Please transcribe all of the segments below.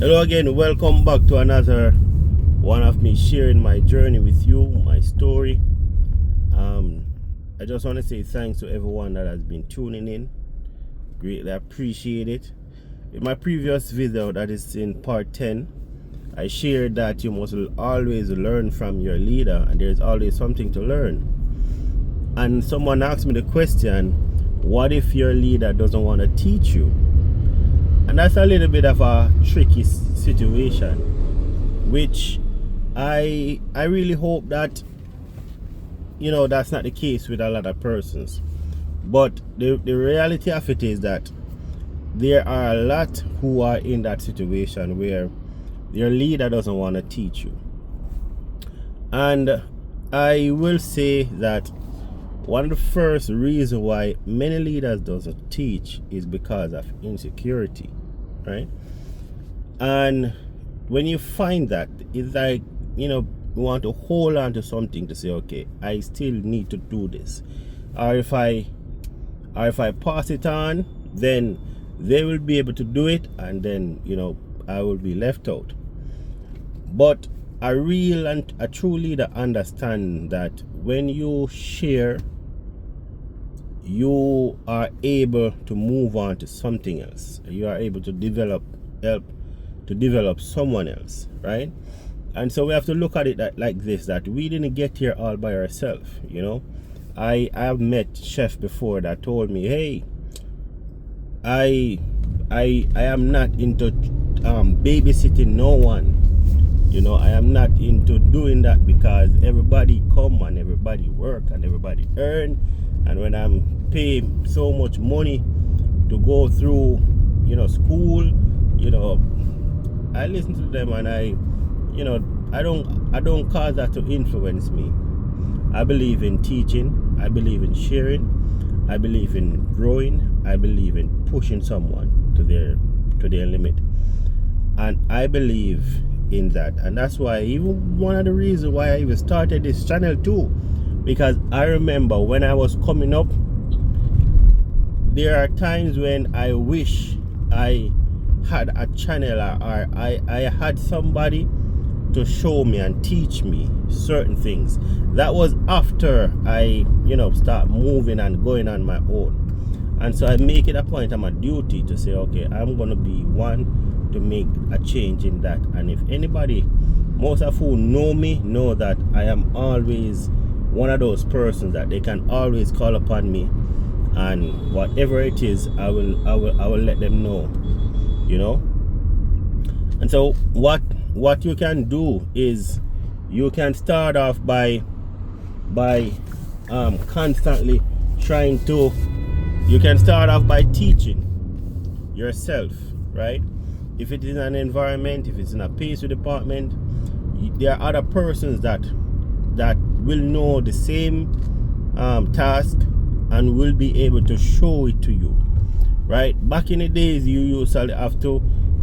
Hello again, welcome back to another one of me sharing my journey with you, my story. I just want to say thanks to everyone that has been tuning in. Greatly appreciate it. In my previous video, that is in part 10, I shared that you must always learn from your leader and there's always something to learn. And someone asked me the question, what if your leader doesn't want to teach you? And that's a little bit of a tricky situation, which I really hope that that's not the case with a lot of persons. But the reality of it is that there are a lot who are in that situation where their leader doesn't want to teach you. And I will say that one of the first reasons why many leaders doesn't teach is because of insecurity, right? And when you find that, it's like, you want to hold on to something to say, okay, I still need to do this. Or if I pass it on, then they will be able to do it, and then, I will be left out. But a real and a true leader understand that when you share, you are able to move on to something else. You are able to help to develop someone else, right? And so we have to look at it like this, that we didn't get here all by ourselves. I have met chefs before that told me, hey, I am not into babysitting no one. I am not into doing that because everybody come and everybody work and everybody earn, and when I'm paying so much money to go through school, I listen to them, and I don't cause that to influence me. I believe in teaching, I believe in sharing, I believe in growing, I believe in pushing someone to their limit. And I believe in that. And that's why, even one of the reasons why I even started this channel too, because I remember when I was coming up, there are times when I wish I had a channel, or I had somebody to show me and teach me certain things. That was after I start moving and going on my own. And so I make it a point, I'm a duty to say, okay, I'm gonna be one to make a change in that. And if anybody, most of who know me, know that I am always one of those persons that they can always call upon me, and whatever it is, I will let them know. And so what you can do is you can start off by constantly trying to, you can start off by teaching yourself, right? If it is an environment, if it's in a pastry department, there are other persons that will know the same task and will be able to show it to you, right? Back in the days, you usually have to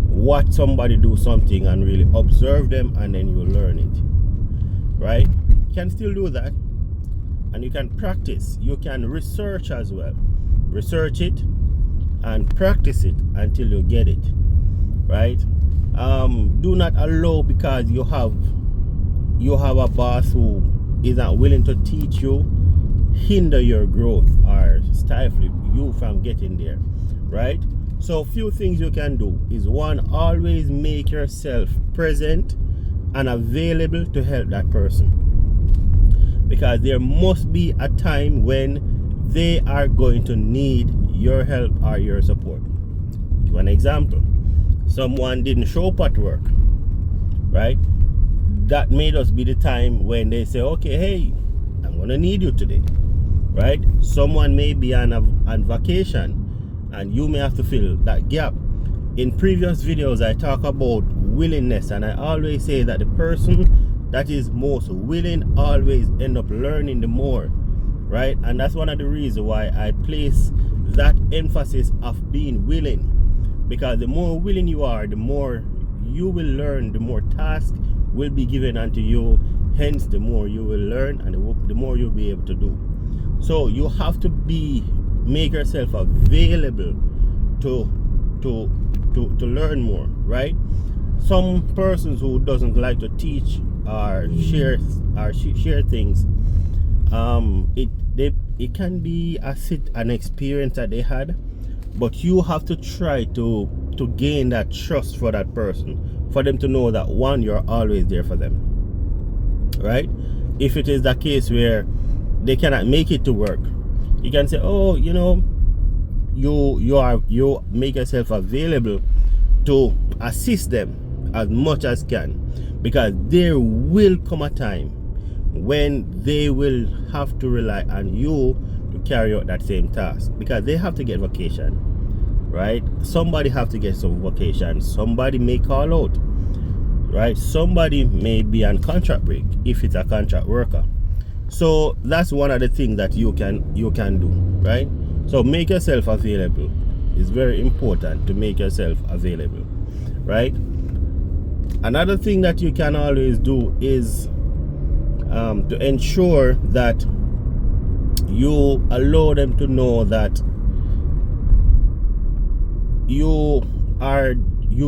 watch somebody do something and really observe them, and then you learn it, right? You can still do that, and you can practice. You can research as well. Research it and practice it until you get it, right? Do not allow, because you have a boss who is not willing to teach you, hinder your growth or stifle you from getting there, right? So few things you can do is, one, always make yourself present and available to help that person, because there must be a time when they are going to need your help or your support. Give an example. Someone didn't show up at work, right? That made us be the time when they say, okay, hey, I'm gonna need you today, right? Someone may be on vacation and you may have to fill that gap. In previous videos, I talk about willingness, and I always say that the person that is most willing always end up learning the more, right? And that's one of the reasons why I place that emphasis of being willing, because the more willing you are, the more you will learn, the more tasks will be given unto you, hence the more you will learn and the more you'll be able to do. So you have to make yourself available to learn more, right? some persons who doesn't like to teach or share things, it can be an experience that they had, but you have to try to gain that trust for that person, for them to know that, one, you're always there for them, right? If it is the case where they cannot make it to work, you can say, oh, you know, you make yourself available to assist them as much as can, because there will come a time when they will have to rely on you to carry out that same task, because they have to get vacation, right? Somebody have to get some vacation. Somebody may call out, right? Somebody may be on contract break if it's a contract worker. So that's one of the things that you can do, right? So make yourself available. It's very important to make yourself available, right? Another thing that you can always do is to ensure that you allow them to know that you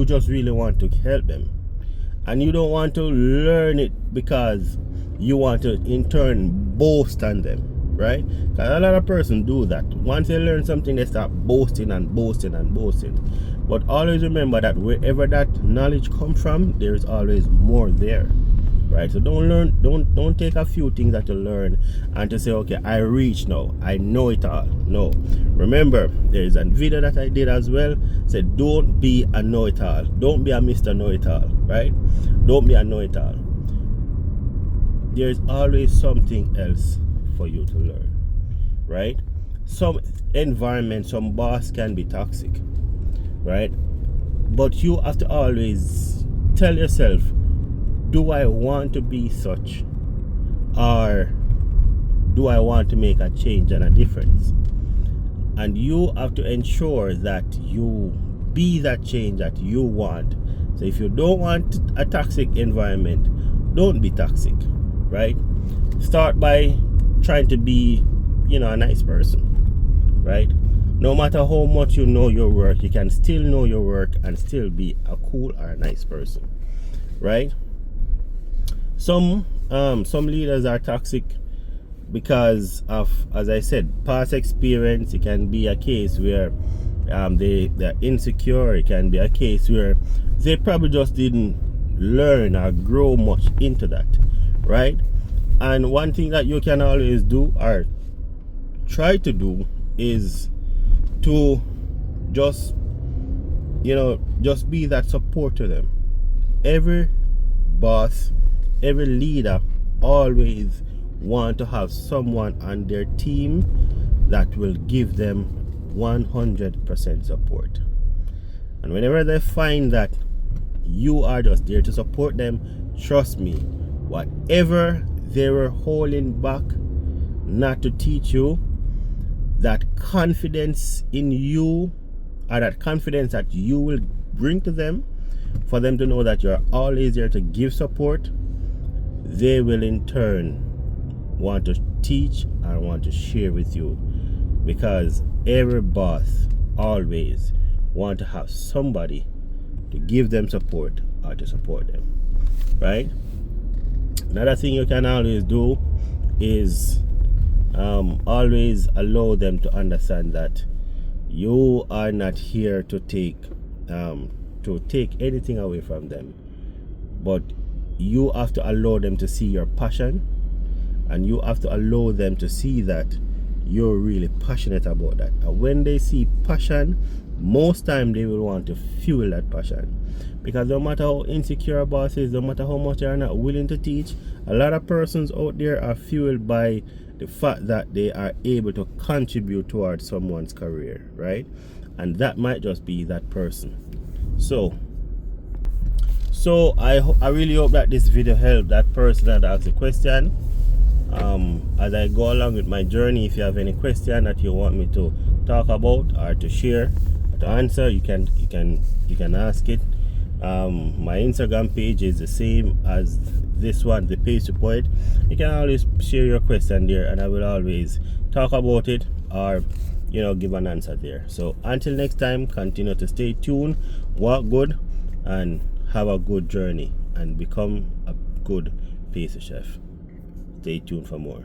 just really want to help them, and you don't want to learn it because you want to in turn boast on them, right? Because a lot of persons do that. Once they learn something, they start boasting and boasting and boasting. But always remember that wherever that knowledge comes from, there is always more there, right? So don't take a few things that you learn and to say, okay, I reach now, I know it all. No, remember, there is a video that I did as well, said don't be a know-it-all, don't be a Mr. Know-it-all, right? Don't be a know-it-all. There's always something else for you to learn, right? Some environment, some boss can be toxic, right? But you have to always tell yourself, do I want to be such, or do I want to make a change and a difference? And you have to ensure that you be that change that you want. So if you don't want a toxic environment, don't be toxic, right? Start by trying to be, a nice person, right? No matter how much you know your work, you can still know your work and still be a cool or a nice person, right? Some leaders are toxic because of, as I said, past experience. It can be a case where they're insecure. It can be a case where they probably just didn't learn or grow much into that, right? And one thing that you can always do or try to do is to just be that support to them. Every boss, every leader always want to have someone on their team that will give them 100% support. And whenever they find that you are just there to support them, trust me, whatever they were holding back not to teach you, that confidence in you, or that confidence that you will bring to them, for them to know that you're always there to give support, they will in turn want to teach and want to share with you, because every boss always want to have somebody to give them support or to support them, right? Another thing you can always do is always allow them to understand that you are not here to take anything away from them, but you have to allow them to see your passion, and you have to allow them to see that you're really passionate about that. And when they see passion, most time they will want to fuel that passion, because no matter how insecure a boss is, no matter how much they are not willing to teach, a lot of persons out there are fueled by the fact that they are able to contribute towards someone's career, right? And that might just be that person. So I really hope that this video helped that person that asked the question. As I go along with my journey, if you have any question that you want me to talk about or to share or to answer, you can ask it. My Instagram page is the same as this one, the Pastry Poet. You can always share your question there, and I will always talk about it or give an answer there. So until next time, continue to stay tuned, walk good, and have a good journey and become a good pastry chef. Stay tuned for more.